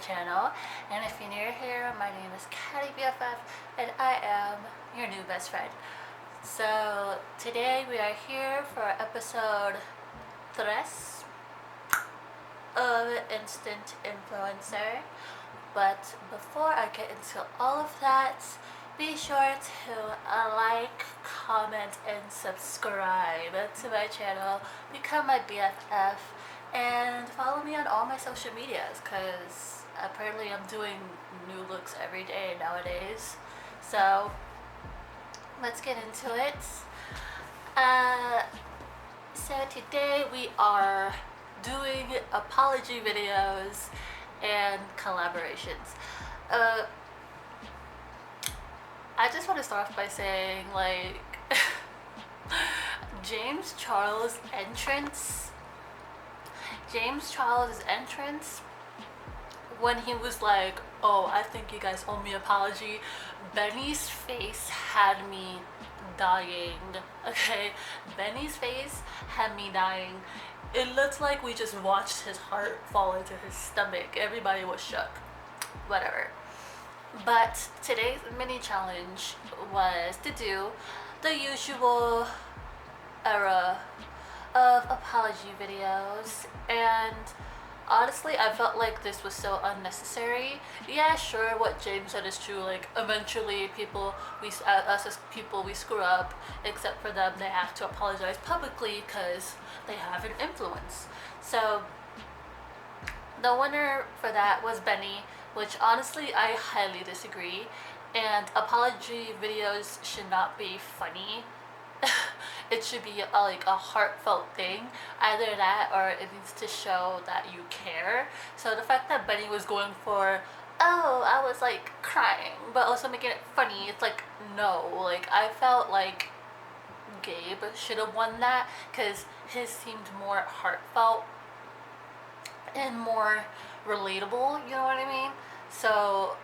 channel. And if you're new here, my name is CattyBFF and I am your new best friend. So today we are here for episode 3 of Instant Influencer. But before I get into all of that, be sure to like, comment, and subscribe to my channel, become my BFF, and follow me on all my social medias, because apparently I'm doing new looks every day nowadays. So let's get into it. So today we are doing apology videos and collaborations. I just want to start off by saying, like, James Charles' entrance, when he was like, oh, I think you guys owe me an apology, Benny's face had me dying, okay? Benny's face had me dying. It looked like we just watched his heart fall into his stomach. Everybody was shook. Whatever. But today's mini challenge was to do the usual era of apology videos, and honestly I felt like this was so unnecessary. Yeah, sure, what James said is true, like eventually us as people, we screw up, except for them, they have to apologize publicly because they have an influence. So the winner for that was Benny, which honestly I highly disagree, and apology videos should not be funny. It should be like a heartfelt thing, either that or it needs to show that you care. So the fact that Benny was going for, oh, I was like crying, but also making it funny, it's like, no. Like, I felt like Gabe should have won that because his seemed more heartfelt and more relatable, you know what I mean? So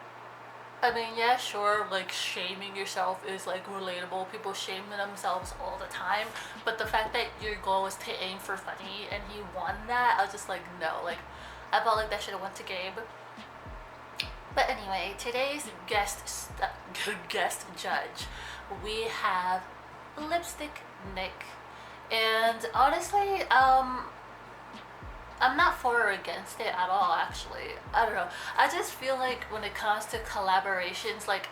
I mean, yeah, sure, like shaming yourself is like relatable. People shame themselves all the time, but the fact that your goal was to aim for funny and he won that, I was just like, no. Like, I felt like that should have went to Gabe. But anyway, today's guest judge, we have Lipstick Nick, and honestly, I'm not for or against it at all, actually. I don't know. I just feel like when it comes to collaborations, like,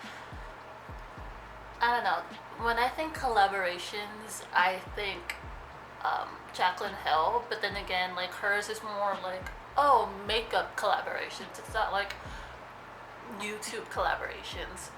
I don't know. When I think collaborations, I think Jaclyn Hill, but then again, like, hers is more like, oh, makeup collaborations. It's not like YouTube collaborations.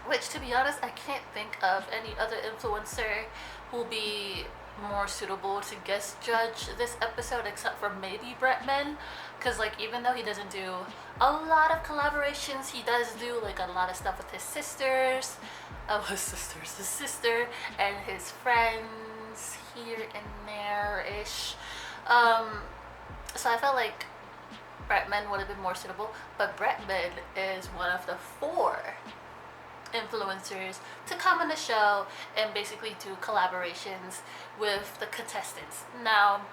Which, to be honest, I can't think of any other influencer who will be more suitable to guest judge this episode, except for maybe Bretman, because like, even though he doesn't do a lot of collaborations, he does do like a lot of stuff with his sisters, his sister and his friends here and there ish. So I felt like Bretman would have been more suitable, but Bretman is one of the 4 influencers to come on the show and basically do collaborations with the contestants. Now,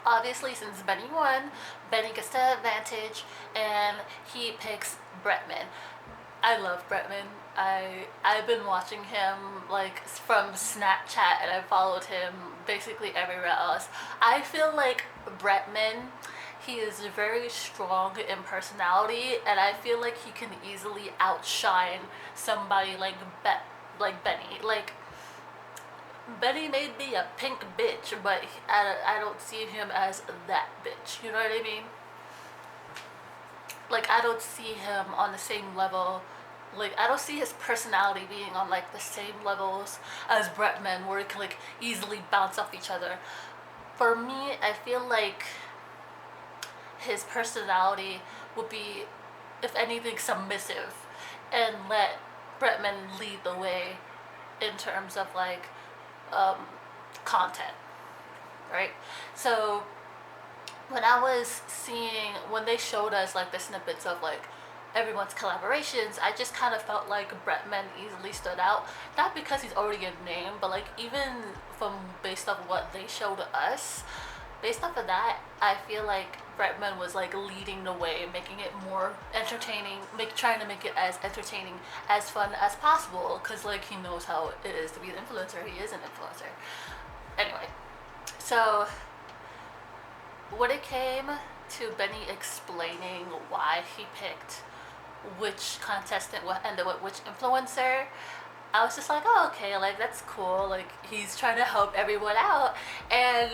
obviously, since Benny won, Benny gets the advantage and he picks Bretman. I love Bretman. I've been watching him like from Snapchat, and I followed him basically everywhere else. I feel like Bretman, he is very strong in personality, and I feel like he can easily outshine somebody like Benny. Like, Benny may be a pink bitch, but I don't see him as that bitch. You know what I mean? Like, I don't see him on the same level. Like, I don't see his personality being on like the same levels as Bretman, where it can like easily bounce off each other. For me, I feel like his personality would be, if anything, submissive, and let Bretman lead the way in terms of like content, right? So when they showed us like the snippets of like everyone's collaborations, I just kind of felt like Bretman easily stood out, not because he's already a name, but like even from based off what they showed us, based off of that, I feel like Bretman was like leading the way, making it more entertaining, trying to make it as entertaining, as fun as possible, because like he knows how it is to be an influencer. He is an influencer. Anyway, so when it came to Benny explaining why he picked which contestant ended with which influencer, I was just like, oh, okay, like that's cool. Like he's trying to help everyone out, and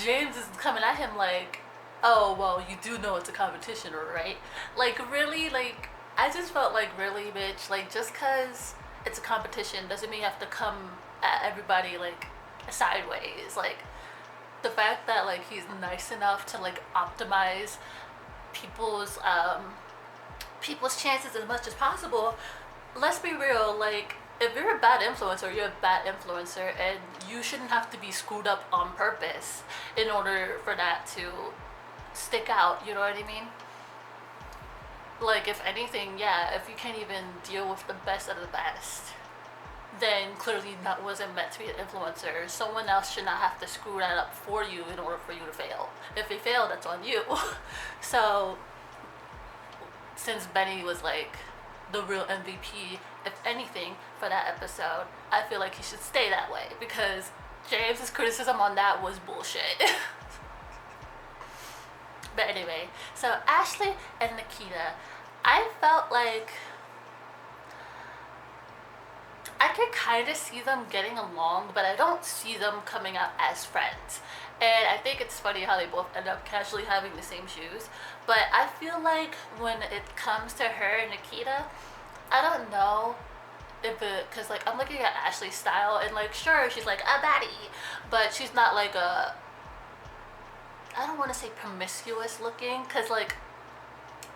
James is coming at him like, oh, well, you do know it's a competition, right? Like really, like I just felt like, really, bitch. Like just cause it's a competition doesn't mean you have to come at everybody like sideways. Like the fact that like he's nice enough to like optimize people's people's chances as much as possible. Let's be real, like if you're a bad influencer, you're a bad influencer, and you shouldn't have to be screwed up on purpose in order for that to stick out, you know what I mean? Like if anything, yeah, if you can't even deal with the best of the best, then clearly that wasn't meant to be an influencer. Someone else should not have to screw that up for you in order for you to fail. If they fail, that's on you. So since Benny was like the real MVP, if anything, for that episode, I feel like he should stay that way, because James's criticism on that was bullshit. But anyway, so Ashley and Nikita, I felt like I could kind of see them getting along, but I don't see them coming out as friends. And I think it's funny how they both end up casually having the same shoes. But I feel like when it comes to her and Nikita, I don't know if it, cause like I'm looking at Ashley's style, and like sure she's like a baddie, but she's not like a, I don't want to say promiscuous looking, cause like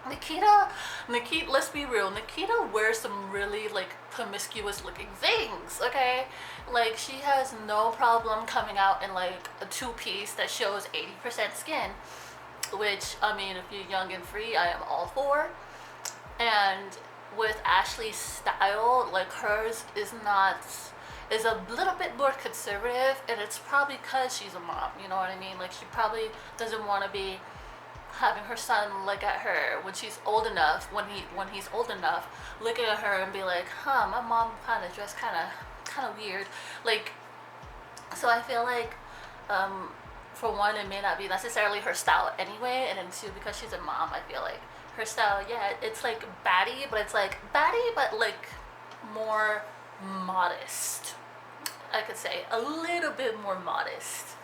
Nikita, let's be real, Nikita wears some really like promiscuous looking things, okay? Like she has no problem coming out in like a two-piece that shows 80% skin, which I mean, if you're young and free, I am all for. And with Ashley's style, like hers is a little bit more conservative, and it's probably because she's a mom, you know what I mean? Like she probably doesn't want to be having her son look at her when she's old enough, when he's old enough, looking at her and be like, huh, my mom kind of dressed kind of weird. Like, so I feel like for one, it may not be necessarily her style anyway, and then two, because she's a mom, I feel like her style, yeah, it's like baddie, but it's like baddie, but like more modest. I could say a little bit more modest.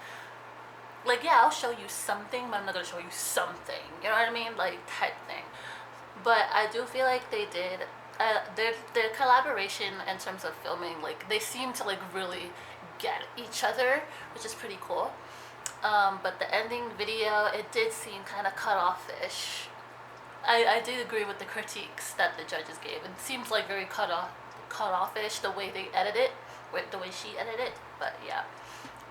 Like, yeah, I'll show you something, but I'm not gonna show you something. You know what I mean? Like, type thing. But I do feel like they did their collaboration in terms of filming. Like, they seem to like really get each other, which is pretty cool. But the ending video, it did seem kind of cut off-ish. I did agree with the critiques that the judges gave. It seems like very cut off-ish the way they edit it, with the way she edited it. But yeah,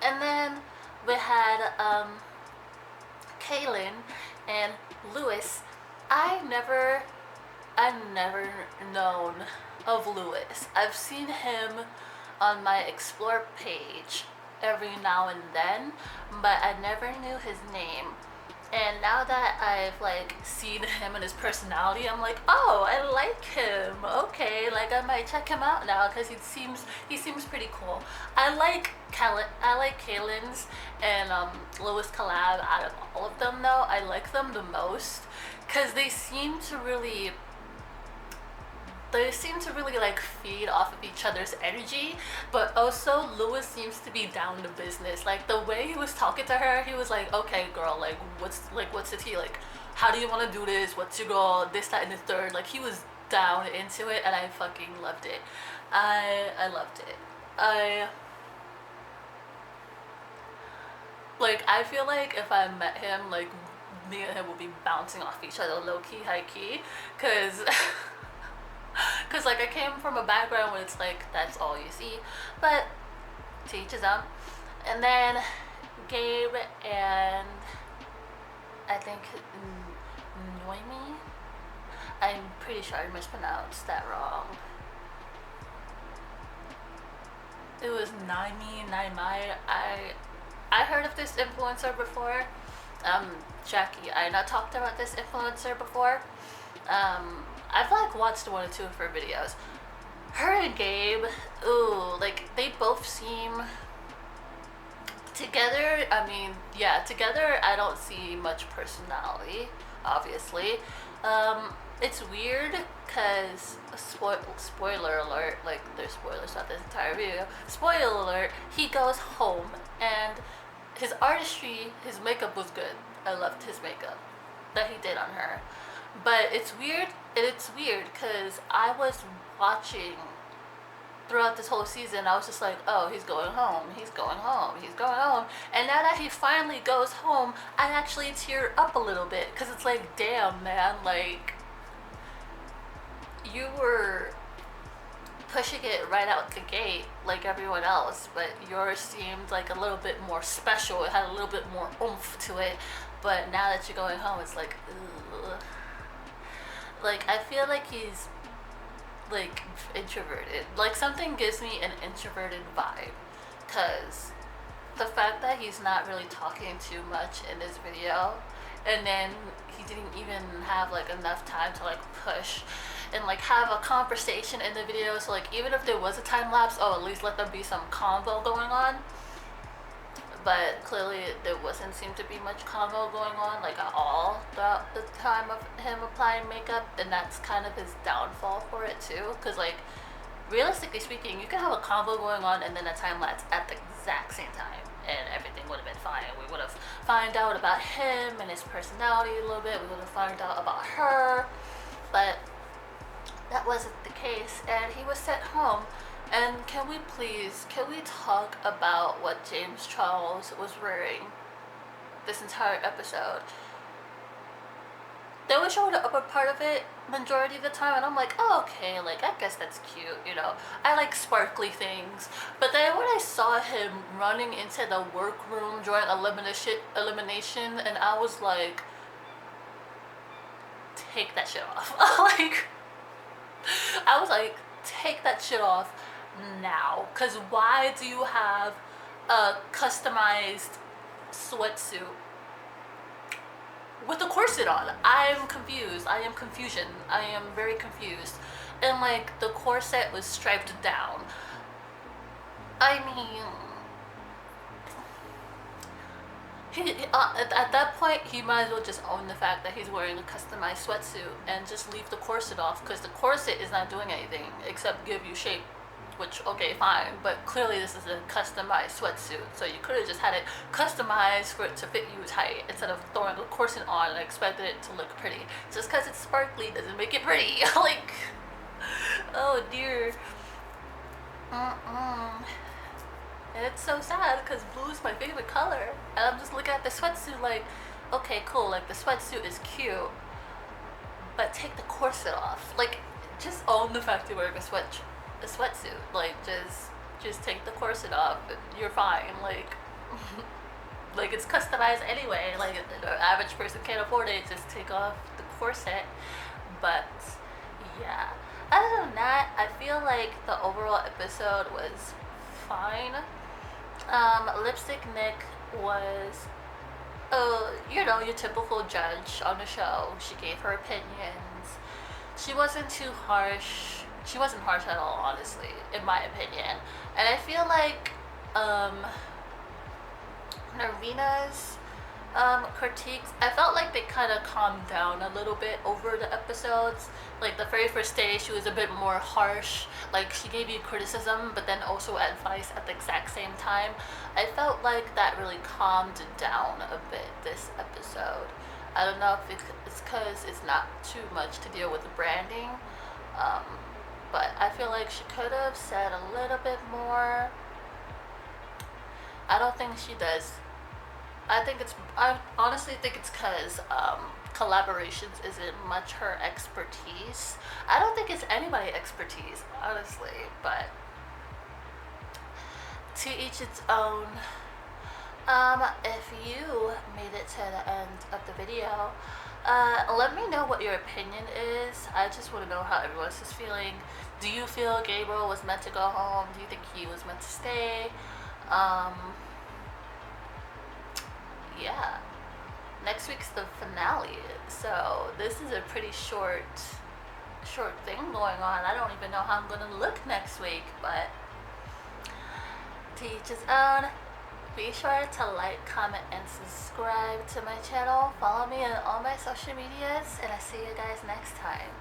and then we had Kaylin and Lewis. I've never known of Lewis. I've seen him on my Explore page every now and then, but I never knew his name. And now that I've like seen him and his personality, I'm like, oh, I like him. Okay, like I might check him out now, because he seems pretty cool. I like Kaylin's and Lewis collab out of all of them though. I like them the most because they seem to really like feed off of each other's energy, but also Lewis seems to be down to business. Like the way he was talking to her, he was like, okay girl, like what's the tea, like how do you want to do this, what's your goal, this, that, and the third. Like he was down into it, and I fucking loved it. I loved it. I feel like if I met him, like me and him would be bouncing off each other low-key, high-key, because like I came from a background where it's like that's all you see, but to each his own. And then Gabe and I think Noemi, I'm pretty sure I mispronounced that wrong. It was Naimi. I heard of this influencer before. Jackie, I not talked about this influencer before. I've like watched one or two of her videos. Her and Gabe, ooh, like they both seem together. I mean, yeah, together I don't see much personality, obviously. It's weird because spoiler alert, like there's spoilers throughout this entire video. Spoiler alert, he goes home and his artistry, his makeup was good. I loved his makeup that he did on her. But it's weird, because I was watching throughout this whole season. I was just like, oh, he's going home, he's going home, he's going home. And now that he finally goes home, I actually tear up a little bit because it's like, damn, man, like, you were pushing it right out the gate like everyone else, but yours seemed like a little bit more special. It had a little bit more oomph to it. But now that you're going home, it's like, ugh. Like, I feel like he's like introverted. Like, something gives me an introverted vibe, because the fact that he's not really talking too much in this video, and then he didn't even have like enough time to like push and like have a conversation in the video. So like, even if there was a time lapse, oh, at least let there be some convo going on. But clearly there wasn't seem to be much convo going on like at all throughout the time of him applying makeup, and that's kind of his downfall for it too. Because like, realistically speaking, you can have a convo going on and then a time lapse at the exact same time, and everything would have been fine. We would have found out about him and his personality a little bit. We would have found out about her, but that wasn't the case, and he was sent home. And can we talk about what James Charles was wearing this entire episode? They were showing the upper part of it majority of the time, and I'm like, oh, okay, like, I guess that's cute, you know. I like sparkly things. But then when I saw him running into the workroom during elimination, and I was like, take that shit off. I was like, take that shit off now. Because why do you have a customized sweatsuit with a corset on? I'm confused. I am very confused. And like, the corset was striped down. I mean, at that point, he might as well just own the fact that he's wearing a customized sweatsuit and just leave the corset off, because the corset is not doing anything except give you shape. Which, okay, fine, but clearly this is a customized sweatsuit, so you could have just had it customized for it to fit you tight instead of throwing a corset on and expecting it to look pretty. Just because it's sparkly doesn't make it pretty. Like, oh dear. And it's so sad because blue is my favorite color, and I'm just looking at the sweatsuit like, okay, cool, like the sweatsuit is cute, but take the corset off. Like, just own the fact you're wearing a sweatsuit. Like, just take the corset off. You're fine. Like, like, it's customized anyway. Like, the average person can't afford it. Just take off the corset. But yeah, other than that, I feel like the overall episode was fine. Lipstick Nick was, you know, your typical judge on the show. She gave her opinions. She wasn't too harsh. She wasn't harsh at all, honestly, in my opinion. And I feel like Narina's critiques, I felt like they kind of calmed down a little bit over the episodes. Like, the very first day, she was a bit more harsh. Like, she gave you criticism, but then also advice at the exact same time. I felt like that really calmed down a bit this episode. I don't know if it's because it's not too much to deal with the branding. But I feel like she could have said a little bit more. I don't think she does. I honestly think it's because collaborations isn't much her expertise. I don't think it's anybody's expertise, honestly, but to each its own. If you made it to the end of the video, let me know what your opinion is. I just want to know how everyone is feeling. Do you feel Gabriel was meant to go home? Do you think he was meant to stay? week's the finale, so this is a pretty short thing going on. I don't even know how I'm gonna look next week, but to each his own. Be sure to like, comment, and subscribe to my channel. Follow me on all my social medias, and I'll see you guys next time.